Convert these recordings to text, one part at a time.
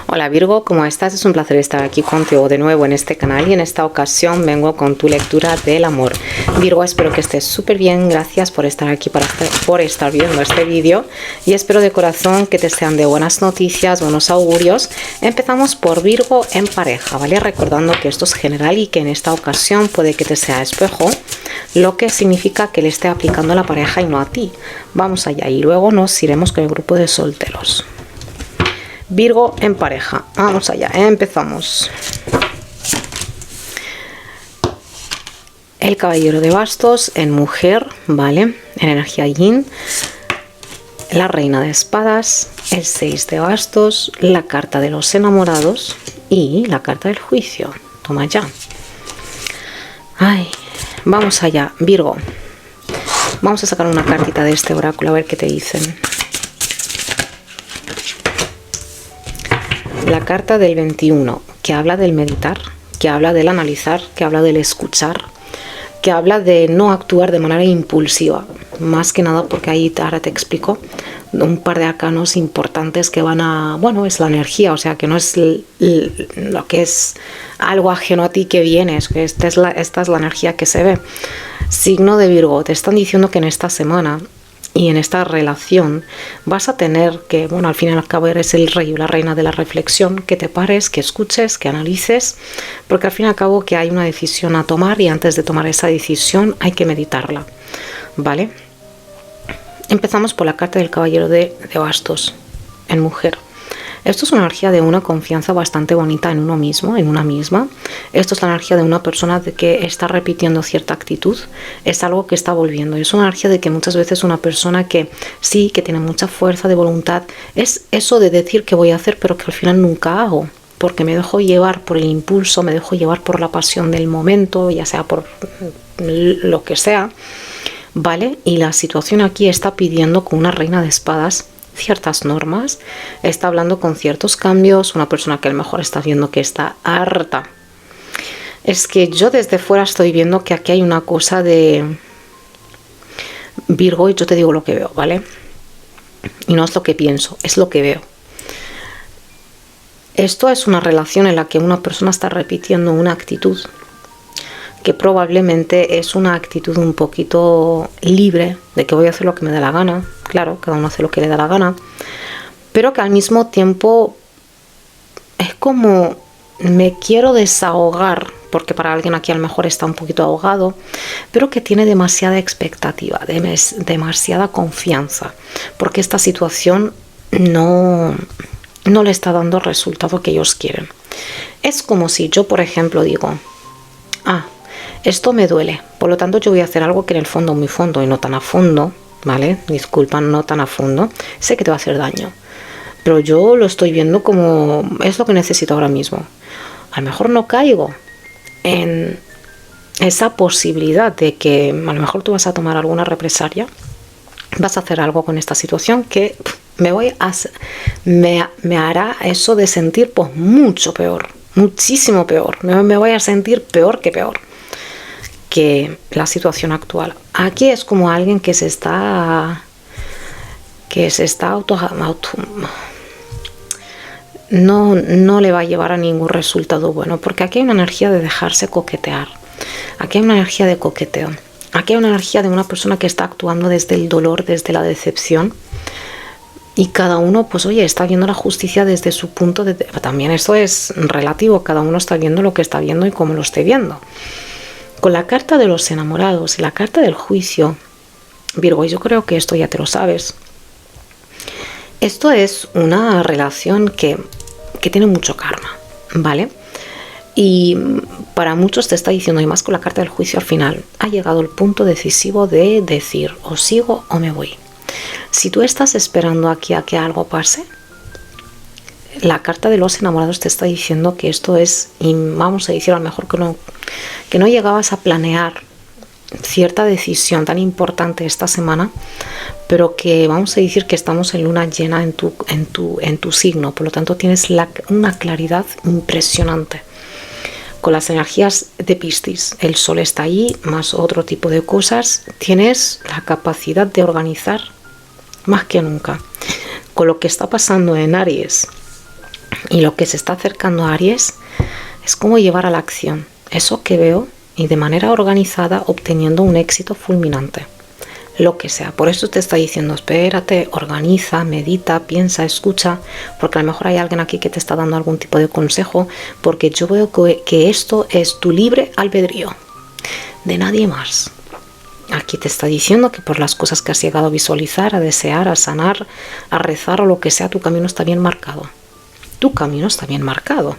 Hola Virgo, ¿cómo estás? Es un placer estar aquí contigo de nuevo en este canal y en esta ocasión vengo con tu lectura del amor. Virgo, espero que estés súper bien, gracias por estar aquí, por estar viendo este vídeo y espero de corazón que te sean de buenas noticias, buenos augurios. Empezamos por Virgo en pareja, ¿vale? Recordando que esto es general y que en esta ocasión puede que te sea espejo, lo que significa que le esté aplicando a la pareja y no a ti. Vamos allá y luego nos iremos con el grupo de solteros. Virgo en pareja, vamos allá, empezamos. El caballero de bastos en mujer, ¿vale? En energía yin. La reina de espadas, el 6 de bastos, la carta de los enamorados y la carta del juicio. Toma ya. Ay, vamos allá, Virgo. Vamos a sacar una cartita de este oráculo a ver qué te dicen. La carta del 21, que habla del meditar, que habla del analizar, que habla del escuchar, que habla de no actuar de manera impulsiva. Más que nada porque ahí ahora te explico un par de arcanos importantes que van a... Bueno, es la energía, o sea que no es lo que es algo ajeno a ti que vienes, que esta es la energía que se ve. Signo de Virgo, te están diciendo que en esta semana y en esta relación vas a tener que, bueno, al fin y al cabo eres el rey o la reina de la reflexión, que te pares, que escuches, que analices, porque al fin y al cabo que hay una decisión a tomar y antes de tomar esa decisión hay que meditarla, ¿vale? Empezamos por la carta del caballero de bastos en mujer. Esto es una energía de una confianza bastante bonita en uno mismo, en una misma. Esto es la energía de una persona de que está repitiendo cierta actitud. Es algo que está volviendo. Es una energía de que muchas veces una persona que sí, que tiene mucha fuerza de voluntad, es eso de decir que voy a hacer, pero que al final nunca hago. Porque me dejo llevar por el impulso, me dejo llevar por la pasión del momento, ya sea por lo que sea, ¿vale? Y la situación aquí está pidiendo con una reina de espadas ciertas normas, está hablando con ciertos cambios, una persona que a lo mejor está viendo que está harta. Es que yo desde fuera estoy viendo que aquí hay una cosa de Virgo y yo te digo lo que veo, ¿vale? Y no es lo que pienso, es lo que veo. Esto es una relación en la que una persona está repitiendo una actitud que probablemente es una actitud un poquito libre, de que voy a hacer lo que me da la gana. Claro, cada uno hace lo que le da la gana, pero que al mismo tiempo es como me quiero desahogar, porque para alguien aquí a lo mejor está un poquito ahogado, pero que tiene demasiada expectativa, demasiada confianza, porque esta situación no le está dando el resultado que ellos quieren. Es como si yo, por ejemplo, digo, esto me duele, por lo tanto yo voy a hacer algo que en el fondo, muy fondo y no tan a fondo, ¿vale? Disculpa, no tan a fondo, sé que te va a hacer daño, pero yo lo estoy viendo como es lo que necesito ahora mismo. A lo mejor no caigo en esa posibilidad de que a lo mejor tú vas a tomar alguna represalia, vas a hacer algo con esta situación que me hará eso de sentir pues mucho peor, muchísimo peor, me voy a sentir peor que la situación actual. Aquí es como alguien que se está no le va a llevar a ningún resultado bueno, porque aquí hay una energía de dejarse coquetear, aquí hay una energía de coqueteo, aquí hay una energía de una persona que está actuando desde el dolor, desde la decepción, y cada uno pues oye, está viendo la justicia desde su punto de... También esto es relativo, cada uno está viendo lo que está viendo y cómo lo esté viendo. Con la carta de los enamorados y la carta del juicio, Virgo, yo creo que esto ya te lo sabes. Esto es una relación que tiene mucho karma, ¿vale? Y para muchos te está diciendo, y más con la carta del juicio al final, ha llegado el punto decisivo de decir, o sigo o me voy. Si tú estás esperando aquí a que algo pase, la carta de los enamorados te está diciendo que esto es, y vamos a decir a lo mejor que no llegabas a planear cierta decisión tan importante esta semana, pero que vamos a decir que estamos en luna llena en tu signo, por lo tanto tienes una claridad impresionante. Con las energías de Piscis, el sol está ahí, más otro tipo de cosas, tienes la capacidad de organizar más que nunca. Con lo que está pasando en Aries Y lo que se está acercando a Aries es cómo llevar a la acción eso que veo y de manera organizada obteniendo un éxito fulminante. Lo que sea. Por eso te está diciendo, espérate, organiza, medita, piensa, escucha, porque a lo mejor hay alguien aquí que te está dando algún tipo de consejo, porque yo veo que esto es tu libre albedrío, de nadie más. Aquí te está diciendo que por las cosas que has llegado a visualizar, a desear, a sanar, a rezar o lo que sea, tu camino está bien marcado. Tu camino está bien marcado,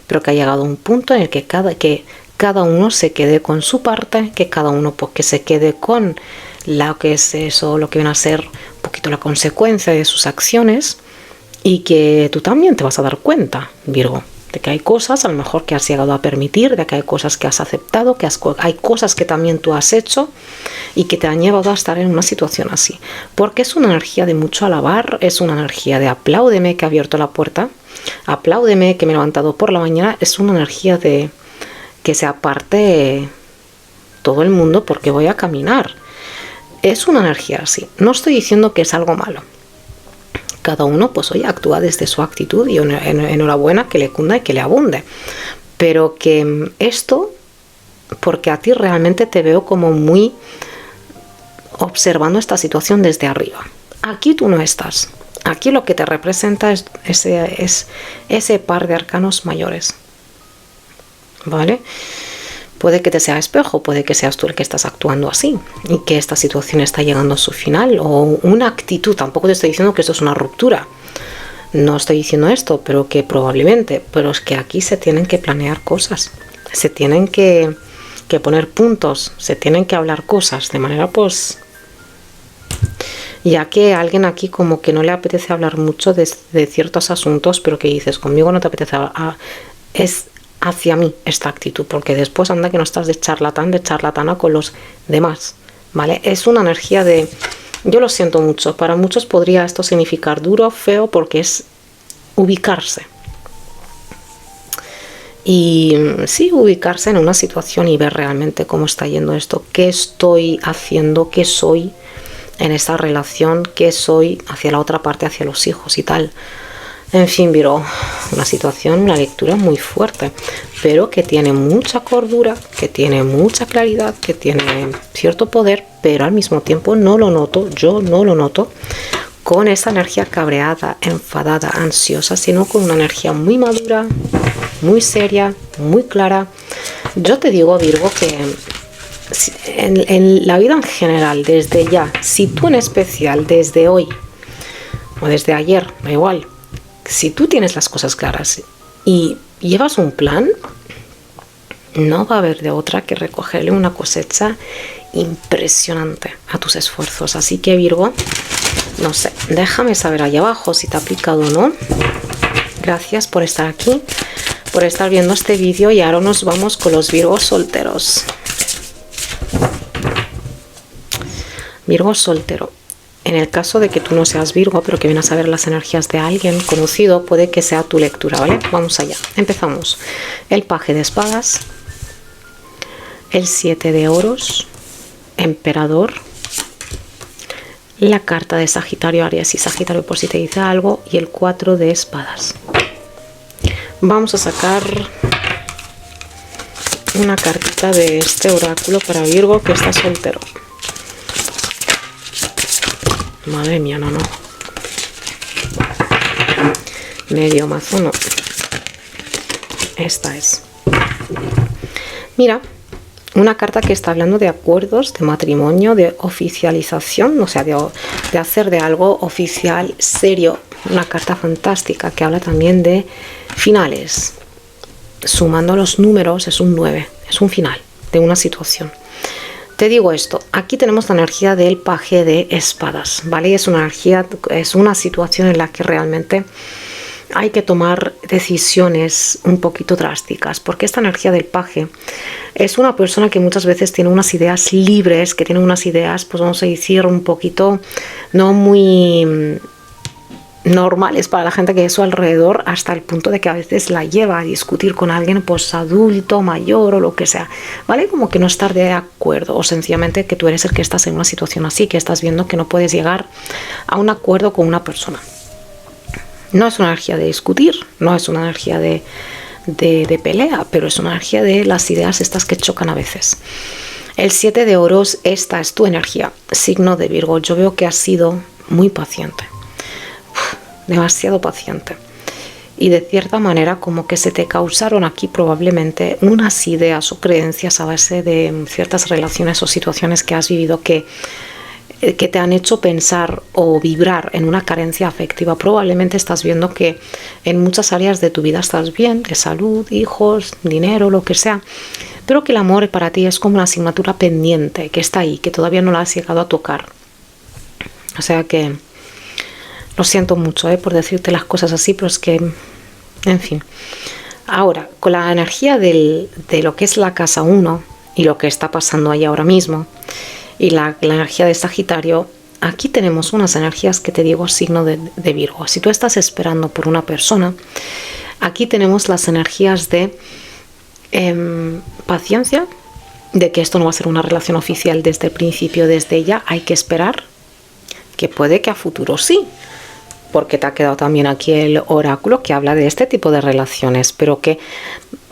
pero que ha llegado a un punto en el que cada uno se quede con su parte, que cada uno pues que se quede con lo que es eso, lo que viene a ser un poquito la consecuencia de sus acciones, y que tú también te vas a dar cuenta, Virgo, de que hay cosas a lo mejor que has llegado a permitir, de que hay cosas que has aceptado, hay cosas que también tú has hecho y que te han llevado a estar en una situación así, porque es una energía de mucho alabar, es una energía de apláudeme que ha abierto la puerta, apláudeme que me he levantado por la mañana, es una energía de que se aparte todo el mundo porque voy a caminar. Es una energía así. No estoy diciendo que es algo malo. Cada uno, pues oye, actúa desde su actitud y enhorabuena, que le cunda y que le abunde. Pero que esto, porque a ti realmente te veo como muy observando esta situación desde arriba. Aquí tú no estás. Aquí lo que te representa es ese par de arcanos mayores. ¿Vale? Puede que te sea espejo, puede que seas tú el que estás actuando así y que esta situación está llegando a su final, o una actitud. Tampoco te estoy diciendo que esto es una ruptura, no estoy diciendo esto, pero que probablemente, pero es que aquí se tienen que planear cosas, se tienen que poner puntos, se tienen que hablar cosas de manera pues, ya que a alguien aquí como que no le apetece hablar mucho de ciertos asuntos, pero que dices, conmigo no te apetece hablar, es hacia mí esta actitud, porque después anda que no estás de charlatana con los demás, ¿vale? Es una energía de, yo lo siento mucho, para muchos podría esto significar duro, feo, porque es ubicarse. Y sí, ubicarse en una situación y ver realmente cómo está yendo esto, qué estoy haciendo, qué soy en esta relación, qué soy hacia la otra parte, hacia los hijos y tal. En fin, Virgo, una situación, una lectura muy fuerte, pero que tiene mucha cordura, que tiene mucha claridad, que tiene cierto poder, pero al mismo tiempo no lo noto, yo no lo noto con esa energía cabreada, enfadada, ansiosa, sino con una energía muy madura, muy seria, muy clara. Yo te digo, Virgo, que en la vida en general, desde ya, si tú en especial, desde hoy o desde ayer, da igual, si tú tienes las cosas claras y llevas un plan, no va a haber de otra que recogerle una cosecha impresionante a tus esfuerzos. Así que, Virgo, no sé, déjame saber allá abajo si te ha aplicado o no. Gracias por estar aquí, por estar viendo este vídeo, y ahora nos vamos con los Virgos solteros. Virgo soltero. En el caso de que tú no seas Virgo, pero que vienes a ver las energías de alguien conocido, puede que sea tu lectura, ¿vale? Vamos allá. Empezamos. El paje de espadas, el 7 de oros, emperador, la carta de Sagitario, Aries y Sagitario por si te dice algo, y el 4 de espadas. Vamos a sacar una cartita de este oráculo para Virgo que está soltero. Madre mía, no. Medio mazo, no. Esta es. Mira, una carta que está hablando de acuerdos, de matrimonio, de oficialización, o sea, de hacer de algo oficial, serio. Una carta fantástica que habla también de finales. Sumando los números es un 9, es un final de una situación. Te digo esto, aquí tenemos la energía del paje de espadas, ¿vale? Es una energía, es una situación en la que realmente hay que tomar decisiones un poquito drásticas, porque esta energía del paje es una persona que muchas veces tiene unas ideas libres, que tiene unas ideas, pues vamos a decir, un poquito no muy normales para la gente que hay a su alrededor, hasta el punto de que a veces la lleva a discutir con alguien pues adulto, mayor o lo que sea, ¿vale? Como que no estar de acuerdo, o sencillamente que tú eres el que estás en una situación así, que estás viendo que no puedes llegar a un acuerdo con una persona. No es una energía de discutir, no es una energía de pelea, pero es una energía de las ideas estas que chocan a veces. El 7 de oros, esta es tu energía, signo de Virgo. Yo veo que has sido muy paciente, demasiado paciente. Y de cierta manera como que se te causaron aquí probablemente unas ideas o creencias a base de ciertas relaciones o situaciones que has vivido que te han hecho pensar o vibrar en una carencia afectiva. Probablemente estás viendo que en muchas áreas de tu vida estás bien, de salud, hijos, dinero, lo que sea, pero que el amor para ti es como una asignatura pendiente, que está ahí, que todavía no la has llegado a tocar. O sea que lo siento mucho por decirte las cosas así, pero es que, en fin. Ahora, con la energía de lo que es la casa 1 y lo que está pasando ahí ahora mismo, y la energía de Sagitario, aquí tenemos unas energías que te digo signo de Virgo. Si tú estás esperando por una persona, aquí tenemos las energías de paciencia, de que esto no va a ser una relación oficial desde el principio, desde ya hay que esperar, que puede que a futuro sí, porque te ha quedado también aquí el oráculo que habla de este tipo de relaciones, pero que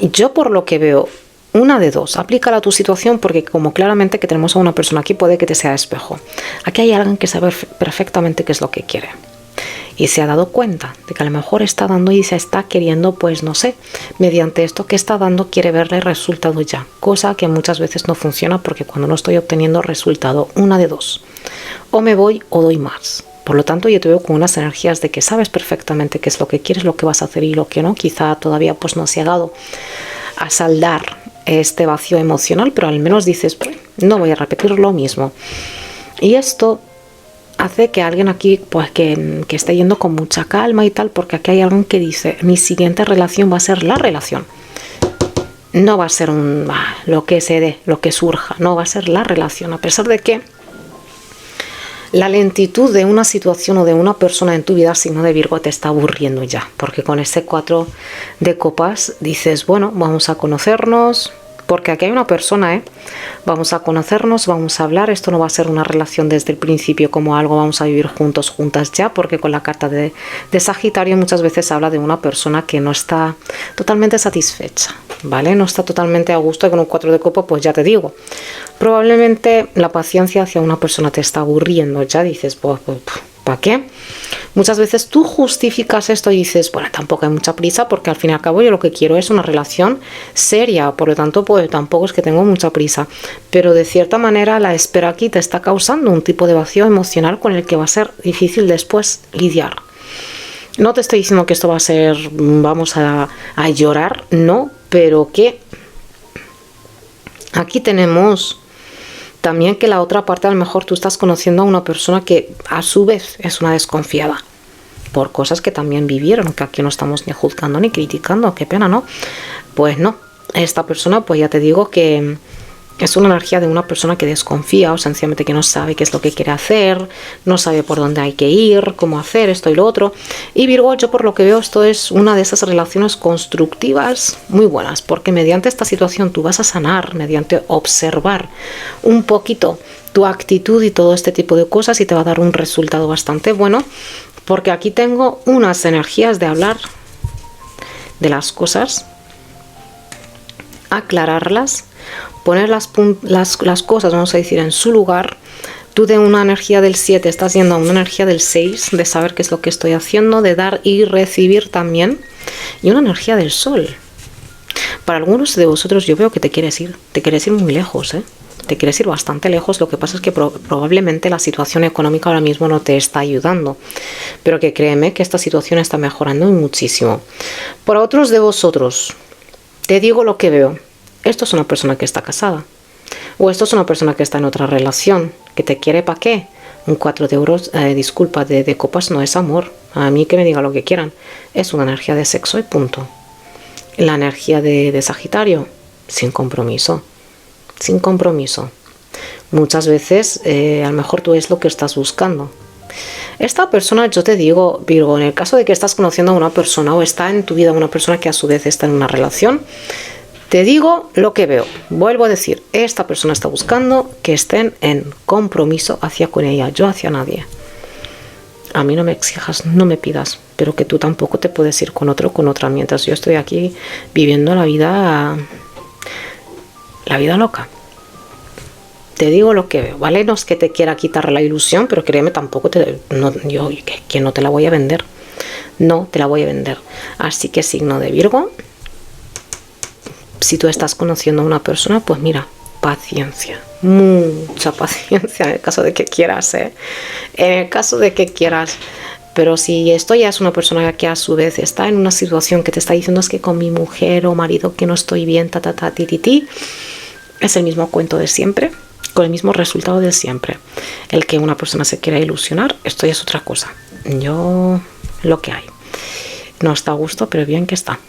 yo por lo que veo, una de dos, aplícala a tu situación, porque como claramente que tenemos a una persona aquí, puede que te sea espejo. Aquí hay alguien que sabe perfectamente qué es lo que quiere y se ha dado cuenta de que a lo mejor está dando y se está queriendo, pues no sé, mediante esto que está dando quiere verle resultado ya, cosa que muchas veces no funciona, porque cuando no estoy obteniendo resultado, una de dos, o me voy o doy más. Por lo tanto, yo te veo con unas energías de que sabes perfectamente qué es lo que quieres, lo que vas a hacer y lo que no. Quizá todavía pues no has llegado a saldar este vacío emocional, pero al menos dices, no voy a repetir lo mismo. Y esto hace que alguien aquí pues que esté yendo con mucha calma y tal, porque aquí hay alguien que dice, mi siguiente relación va a ser la relación. No va a ser lo que se dé, lo que surja, no va a ser la relación, a pesar de que la lentitud de una situación o de una persona en tu vida, signo de Virgo, te está aburriendo ya, porque con este 4 de copas dices, bueno, vamos a conocernos, porque aquí hay una persona, vamos a conocernos, vamos a hablar, esto no va a ser una relación desde el principio como algo, vamos a vivir juntos, juntas ya, porque con la carta de Sagitario muchas veces habla de una persona que no está totalmente satisfecha, ¿vale? No está totalmente a gusto, y con un 4 de copas, pues ya te digo, probablemente la paciencia hacia una persona te está aburriendo, ya dices, pues ¿para qué? Muchas veces tú justificas esto y dices, bueno, tampoco hay mucha prisa, porque al fin y al cabo yo lo que quiero es una relación seria, por lo tanto pues tampoco es que tengo mucha prisa, pero de cierta manera la espera aquí te está causando un tipo de vacío emocional con el que va a ser difícil después lidiar. No te estoy diciendo que esto va a ser, vamos a llorar, no, pero que aquí tenemos también que la otra parte, a lo mejor tú estás conociendo a una persona que a su vez es una desconfiada por cosas que también vivieron, que aquí no estamos ni juzgando ni criticando, qué pena, ¿no? Pues no, esta persona, pues ya te digo que es una energía de una persona que desconfía o sencillamente que no sabe qué es lo que quiere hacer, no sabe por dónde hay que ir, cómo hacer esto y lo otro. Y Virgo, yo por lo que veo, esto es una de esas relaciones constructivas muy buenas, porque mediante esta situación tú vas a sanar, mediante observar un poquito tu actitud y todo este tipo de cosas, y te va a dar un resultado bastante bueno, porque aquí tengo unas energías de hablar de las cosas, aclararlas, poner las cosas, vamos a decir, en su lugar. Tú de una energía del 7 estás yendo a una energía del 6, de saber qué es lo que estoy haciendo, de dar y recibir también, y una energía del sol. Para algunos de vosotros yo veo que te quieres ir muy lejos, te quieres ir bastante lejos. Lo que pasa es que probablemente la situación económica ahora mismo no te está ayudando, pero que créeme que esta situación está mejorando muchísimo. Para otros de vosotros, te digo lo que veo. Esto es una persona que está casada, o esto es una persona que está en otra relación, que te quiere. ¿para qué? Un 4 de euros, disculpa, de copas no es amor. A mí que me diga lo que quieran, es una energía de sexo y punto. La energía de Sagitario, sin compromiso, sin compromiso. Muchas veces a lo mejor tú es lo que estás buscando. Esta persona, yo te digo, Virgo, en el caso de que estás conociendo a una persona o está en tu vida una persona que a su vez está en una relación, te digo lo que veo. Vuelvo a decir, esta persona está buscando que estén en compromiso hacia con ella, yo hacia nadie. A mí no me exijas, no me pidas, pero que tú tampoco te puedes ir con otro o con otra, mientras yo estoy aquí viviendo la vida loca. Te digo lo que veo, ¿vale? No es que te quiera quitar la ilusión, pero créeme, tampoco yo que no te la voy a vender. No te la voy a vender. Así que signo de Virgo, si tú estás conociendo a una persona, pues mira, paciencia, mucha paciencia en el caso de que quieras, ¿eh? En el caso de que quieras. Pero si esto ya es una persona que a su vez está en una situación que te está diciendo es que con mi mujer o marido que no estoy bien, ti, es el mismo cuento de siempre, con el mismo resultado de siempre. El que una persona se quiera ilusionar, esto ya es otra cosa. Lo que hay. No está a gusto, pero bien que está.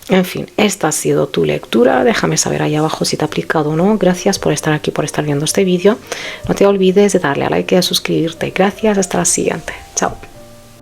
En fin, esta ha sido tu lectura. Déjame saber ahí abajo si te ha aplicado o no. Gracias por estar aquí, por estar viendo este vídeo. No te olvides de darle a like y de suscribirte. Gracias, hasta la siguiente. Chao.